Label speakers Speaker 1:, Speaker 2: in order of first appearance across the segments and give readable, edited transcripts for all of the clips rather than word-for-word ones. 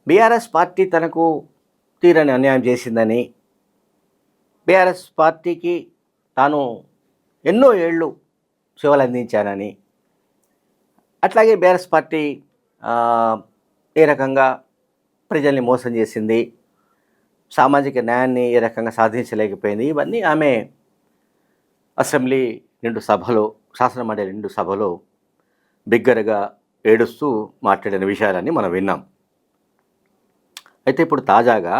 Speaker 1: BRS party తనకు తీరని అన్యాయం చేసిందని, బీఆర్ఎస్ పార్టీకి తాను ఎన్నో ఏళ్ళు సేవలందించానని, అట్లాగే బీఆర్ఎస్ పార్టీ ఏ రకంగా ప్రజల్ని మోసం చేసింది, సామాజిక న్యాయాన్ని ఏ రకంగా సాధించలేకపోయింది, ఇవన్నీ ఆమె అసెంబ్లీ నిండు సభలో, శాసనమండలి నిండు సభలో బిగ్గరగా ఏడుస్తూ మాట్లాడిన విషయాలన్నీ మనం విన్నాం. అయితే ఇప్పుడు తాజాగా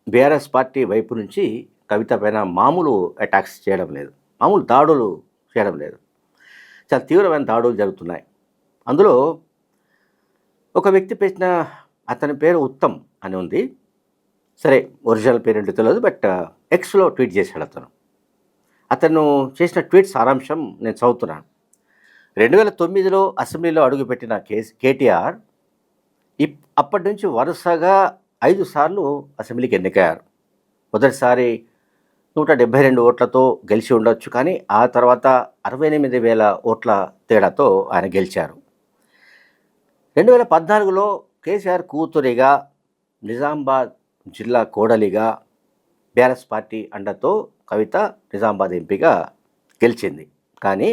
Speaker 1: బీఆర్ఎస్ పార్టీ వైపు నుంచి కవిత పైన మామూలు అటాక్స్ చేయడం లేదు, మామూలు దాడులు చేయడం లేదు, చాలా తీవ్రమైన దాడులు జరుగుతున్నాయి. అందులో ఒక వ్యక్తి పెట్టిన, అతని పేరు ఉత్తమ్ అని ఉంది, సరే ఒరిజినల్ పేరు ఏంటో తెలియదు, బట్ ఎక్స్లో ట్వీట్ చేశాడు. అతను చేసిన ట్వీట్ సారాంశం నేను చదువుతున్నాను. 2009లో అసెంబ్లీలో అడుగుపెట్టిన కేటీఆర్ అప్పటి నుంచి వరుసగా 5 సార్లు అసెంబ్లీకి ఎన్నికయ్యారు. మొదటిసారి 172 ఓట్లతో గెలిచి ఉండొచ్చు, కానీ ఆ తర్వాత 68,000 ఓట్ల తేడాతో ఆయన గెలిచారు. 2014లో కేసీఆర్ కూతురిగా, నిజామాబాద్ జిల్లా కోడలిగా బీఆర్ఎస్ పార్టీ అండతో కవిత నిజామాబాద్ ఎంపీగా గెలిచింది. కానీ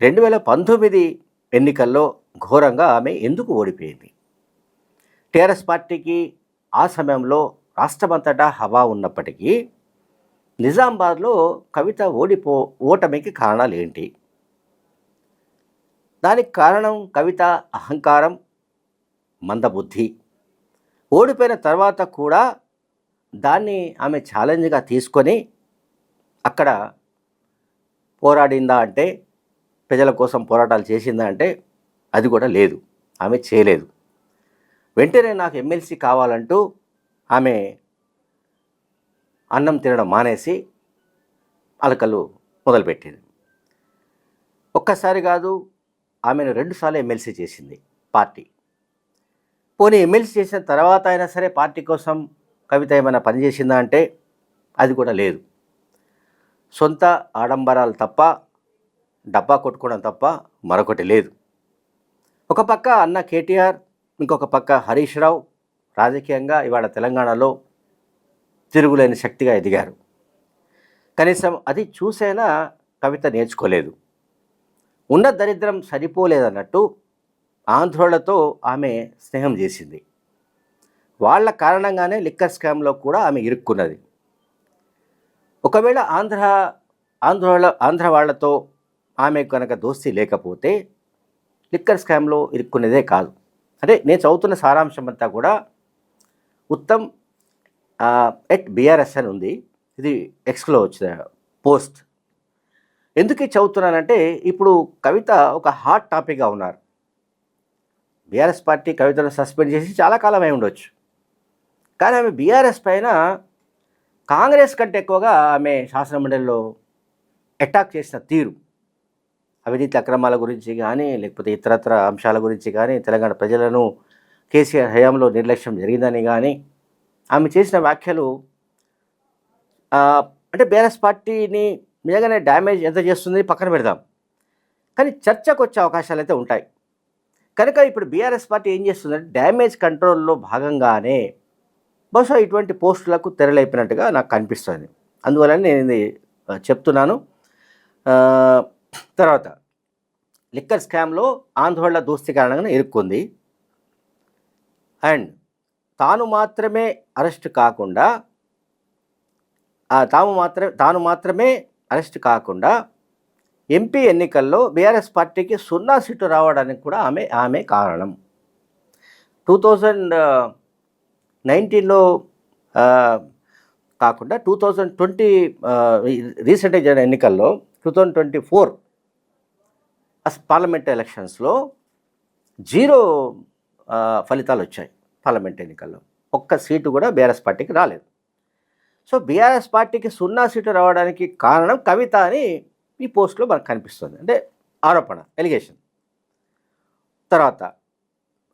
Speaker 1: 2019 ఎన్నికల్లో ఘోరంగా ఆమె ఎందుకు ఓడిపోయింది? టీఆర్ఎస్ పార్టీకి ఆ సమయంలో రాష్ట్రమంతటా హవా ఉన్నప్పటికీ నిజామాబాద్లో కవిత ఓటమికి కారణాలు ఏంటి? దానికి కారణం కవిత అహంకారం, మందబుద్ధి. ఓడిపోయిన తర్వాత కూడా దాన్ని ఆమె ఛాలెంజ్గా తీసుకొని అక్కడ పోరాడిందా అంటే, ప్రజల కోసం పోరాటాలు చేసిందా అంటే అది కూడా లేదు, ఆమె చేయలేదు. వెంటనే నాకు ఎమ్మెల్సీ కావాలంటూ ఆమె అన్నం తినడం మానేసి అలకలు మొదలుపెట్టింది. ఒక్కసారి కాదు, ఆమెను 2 సార్లు ఎమ్మెల్సీ చేసింది పార్టీ. పోనీ ఎమ్మెల్సీ చేసిన తర్వాత అయినా సరే పార్టీ కోసం కవిత ఏమైనా పనిచేసిందా అంటే అది కూడా లేదు. సొంత ఆడంబరాలు తప్ప, డబ్బా కొట్టుకోవడం తప్ప మరొకటి లేదు. ఒక పక్క అన్న కేటీఆర్, ఇంకొక పక్క హరీష్ రావు రాజకీయంగా ఇవాళ తెలంగాణలో తిరుగులేని శక్తిగా ఎదిగారు. కనీసం అది చూసైనా కవిత నేర్చుకోలేదు. ఉన్న దరిద్రం సరిపోలేదన్నట్టు ఆంధ్రోళ్లతో ఆమె స్నేహం చేసింది. వాళ్ళ కారణంగానే లిక్కర్ స్కామ్లో కూడా ఆమె ఇరుక్కున్నది. ఒకవేళ ఆంధ్ర వాళ్ళతో ఆమె కనుక దోస్తీ లేకపోతే లిక్కర్ స్కామ్లో ఇరుక్కునేదే కాదు. అంటే నేను చదువుతున్న సారాంశం అంతా కూడా ఉత్తమ్ @BRS అని ఉంది, ఇది ఎక్స్లో వచ్చిన పోస్ట్. ఎందుకు చదువుతున్నానంటే ఇప్పుడు కవిత ఒక హాట్ టాపిక్గా ఉన్నారు. బీఆర్ఎస్ పార్టీ కవితను సస్పెండ్ చేసి చాలా కాలం అయి ఉండొచ్చు, కానీ ఆమె బీఆర్ఎస్ పైన కాంగ్రెస్ కంటే ఎక్కువగా ఆమె శాసనమండలిలో అటాక్ చేసిన తీరు, అవినీతి అక్రమాల గురించి కానీ, లేకపోతే ఇతరత్ర అంశాల గురించి కానీ, తెలంగాణ ప్రజలను కేసీఆర్ హయాంలో నిర్లక్ష్యం జరిగిందని కానీ ఆమె చేసిన వ్యాఖ్యలు అంటే బీఆర్ఎస్ పార్టీని నిజంగానే డ్యామేజ్ ఎంత చేస్తుంది పక్కన పెడదాం, కానీ చర్చకు వచ్చే అవకాశాలు అయితే ఉంటాయి. కనుక ఇప్పుడు బీఆర్ఎస్ పార్టీ ఏం చేస్తుందంటే డ్యామేజ్ కంట్రోల్లో భాగంగానే బహుశా ఇటువంటి పోస్టులకు తెరలేపినట్టుగా నాకు కనిపిస్తుంది. అందువల్ల నేను ఇది చెప్తున్నాను. తర్వాత లిక్కర్ స్కామ్లో ఆందోళన దోస్తీ కారణంగా ఇరుక్కుంది. అండ్ తాను మాత్రమే అరెస్ట్ కాకుండా ఎంపీ ఎన్నికల్లో బీఆర్ఎస్ పార్టీకి 0 సీటు రావడానికి కూడా ఆమె కారణం. 2019లో కాకుండా 2020 రీసెంట్గా జరిగిన ఎన్నికల్లో 2024 పార్లమెంట్ ఎలక్షన్స్లో 0 ఫలితాలు వచ్చాయి. పార్లమెంట్ ఎన్నికల్లో ఒక్క సీటు కూడా బీఆర్ఎస్ పార్టీకి రాలేదు. సో బీఆర్ఎస్ పార్టీకి 0 సీటు రావడానికి కారణం కవిత అని ఈ పోస్ట్లో మనకు కనిపిస్తుంది. అంటే ఆరోపణ, ఎలిగేషన్. తర్వాత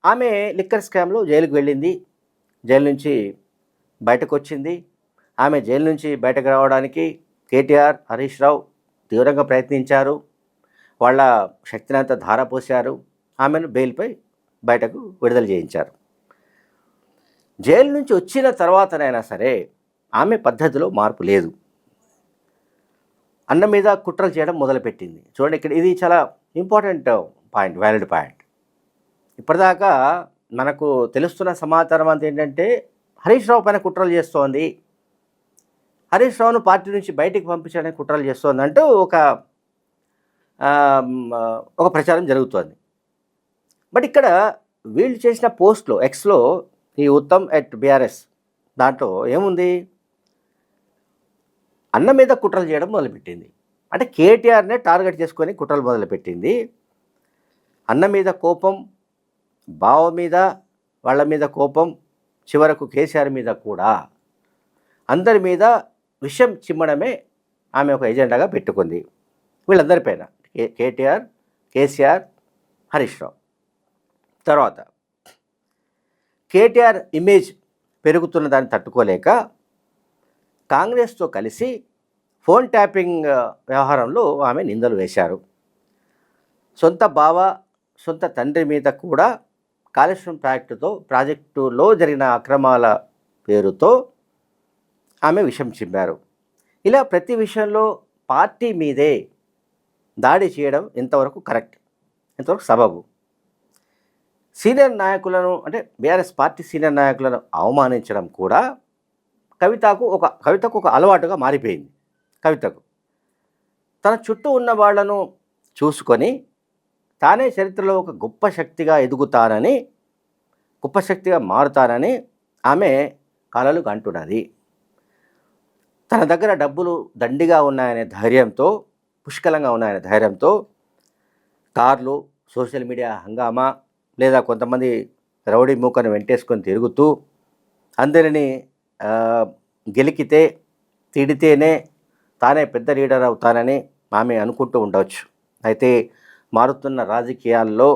Speaker 1: ఆమె లిక్కర్ స్కామ్లో జైలుకు వెళ్ళింది, జైలు నుంచి బయటకు వచ్చింది. ఆమె జైలు నుంచి బయటకు రావడానికి కేటీఆర్, హరీష్ రావు తీవ్రంగా ప్రయత్నించారు, వాళ్ళ శక్తినంతా ధారపోశారు, ఆమెను బెయిల్పై బయటకు విడుదల చేయించారు. జైలు నుంచి వచ్చిన తర్వాతనైనా సరే ఆమె పద్ధతిలో మార్పు లేదు. అన్న మీద కుట్రలు చేయడం మొదలుపెట్టింది. చూడండి, ఇక్కడ ఇది చాలా ఇంపార్టెంట్ పాయింట్, వ్యాలిడ్ పాయింట్. ఇప్పటిదాకా మనకు తెలుస్తున్న సమాచారం అంతా ఏంటంటే హరీష్ రావు పైన కుట్రలు చేస్తోంది, హరీష్ రావును పార్టీ నుంచి బయటికి పంపించడానికి కుట్రలు చేస్తోంది అంటూ ఒక ప్రచారం జరుగుతోంది. బట్ ఇక్కడ వీళ్ళు చేసిన పోస్ట్లో ఎక్స్లో ఈ ఉత్తమ్ ఎట్ బీఆర్ఎస్ దాంట్లో ఏముంది, అన్న మీద కుట్రలు చేయడం మొదలుపెట్టింది. అంటే కేటీఆర్నే టార్గెట్ చేసుకొని కుట్రలు మొదలుపెట్టింది. అన్న మీద కోపం, బావ మీద, వాళ్ళ మీద కోపం, చివరకు కేసీఆర్ మీద కూడా, అందరి మీద విషం చిమ్మడమే ఆమె ఒక ఎజెండాగా పెట్టుకుంది. వీళ్ళందరిపైన కేటీఆర్, కేసీఆర్, హరీష్ రావు. తర్వాత కేటీఆర్ ఇమేజ్ పెరుగుతున్న దాన్ని తట్టుకోలేక కాంగ్రెస్తో కలిసి ఫోన్ ట్యాపింగ్ వ్యవహారంలో ఆమె నిందలు వేశారు. సొంత బావ, సొంత తండ్రి మీద కూడా కాళేశ్వరం ప్రాజెక్టులో జరిగిన అక్రమాల పేరుతో ఆమె విషం చిమ్మారు. ఇలా ప్రతి విషయంలో పార్టీ మీదే దాడి చేయడం ఎంతవరకు కరెక్ట్, ఎంతవరకు సబబు? సీనియర్ నాయకులను, అంటే బీఆర్ఎస్ పార్టీ సీనియర్ నాయకులను అవమానించడం కూడా కవితకు ఒక అలవాటుగా మారిపోయింది. కవితకు తన చుట్టూ ఉన్న వాళ్లను చూసుకొని తానే చరిత్రలో ఒక గొప్ప శక్తిగా ఎదుగుతానని, గొప్ప శక్తిగా మారుతానని ఆమె కలలు కంటున్నది. తన దగ్గర డబ్బులు దండిగా ఉన్నాయనే ధైర్యంతో, పుష్కలంగా ఉన్నాయనే ధైర్యంతో కార్లు, సోషల్ మీడియా హంగామా, లేదా కొంతమంది రౌడీ మూకను వెంటేసుకొని తిరుగుతూ అందరినీ గెలికితే, తిడితేనే తానే పెద్ద లీడర్ అవుతానని ఆమె అనుకుంటూ ఉండవచ్చు. అయితే మారుతున్న రాజకీయాల్లో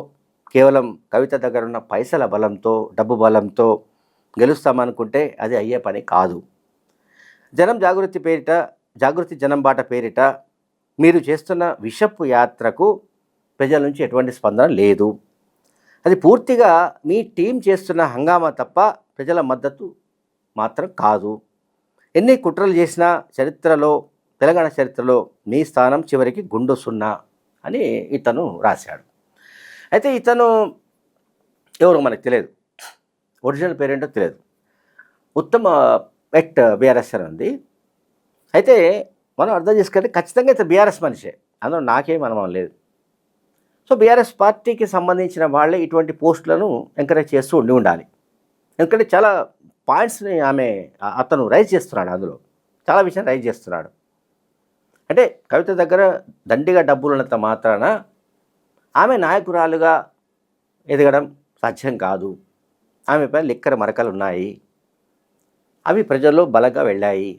Speaker 1: కేవలం కవిత దగ్గర ఉన్న పైసల బలంతో, డబ్బు బలంతో గెలుస్తామనుకుంటే అది అయ్యే పని కాదు. జనం జాగృతి పేరిట, జాగృతి జనం బాట పేరిట మీరు చేస్తున్న విషపు యాత్రకు ప్రజల నుంచి ఎటువంటి స్పందన లేదు. అది పూర్తిగా మీ టీం చేస్తున్న హంగామా తప్ప ప్రజల మద్దతు మాత్రం కాదు. ఎన్ని కుట్రలు చేసినా చరిత్రలో, తెలంగాణ చరిత్రలో మీ స్థానం చివరికి గుండు సున్నా అని ఇతను రాశాడు. అయితే ఇతను ఎవరు మనకు తెలియదు, ఒరిజినల్ పేరేంటో తెలియదు. ఉత్తమ ఎట్ బీఆర్ఎస్ అని ఉంది. అయితే మనం అర్థం చేసుకుంటే ఖచ్చితంగా ఇతను బీఆర్ఎస్ మనిషే, అందులో నాకేం అనుమానం లేదు. సో బీఆర్ఎస్ పార్టీకి సంబంధించిన వాళ్ళే ఇటువంటి పోస్టులను ఎంకరేజ్ చేస్తూ ఉండాలి. ఎందుకంటే చాలా పాయింట్స్ని అతను రైజ్ చేస్తున్నాడు, అందులో చాలా విషయాలు రైజ్ చేస్తున్నాడు. అంటే కవిత దగ్గర దండిగా డబ్బులున్నంత మాత్రాన ఆమె నాయకురాలుగా ఎదగడం సాధ్యం కాదు. ఆమె పైన లిక్కర మరకలు ఉన్నాయి, అవి ప్రజల్లో బలంగా వెళ్ళాయి.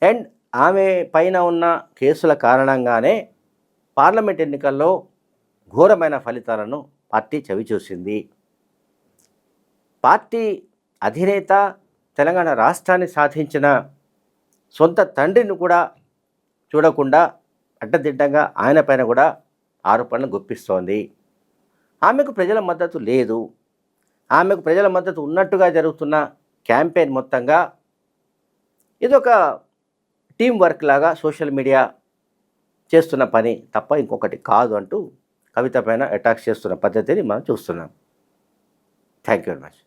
Speaker 1: అండ్ ఆమె పైన ఉన్న కేసుల కారణంగానే పార్లమెంట్ ఎన్నికల్లో ఘోరమైన ఫలితాలను పార్టీ చవిచూసింది. పార్టీ అధినేత తెలంగాణ రాష్ట్రాన్ని సాధించిన సొంత తండ్రిని కూడా చూడకుండా అడ్డదిడ్డంగా ఆయన పైన కూడా ఆరోపణలు గుప్పిస్తోంది. ఆమెకు ప్రజల మద్దతు లేదు. ఆమెకు ప్రజల మద్దతు ఉన్నట్టుగా జరుగుతున్న క్యాంపెయిన్ మొత్తంగా ఇదొక టీం వర్క్ లాగా సోషల్ మీడియా చేస్తున్న పని తప్ప ఇంకొకటి కాదు అంటూ కవిత పైన అటాక్ చేస్తున్న పద్ధతిని మనం చూస్తున్నాం. Thank you very much.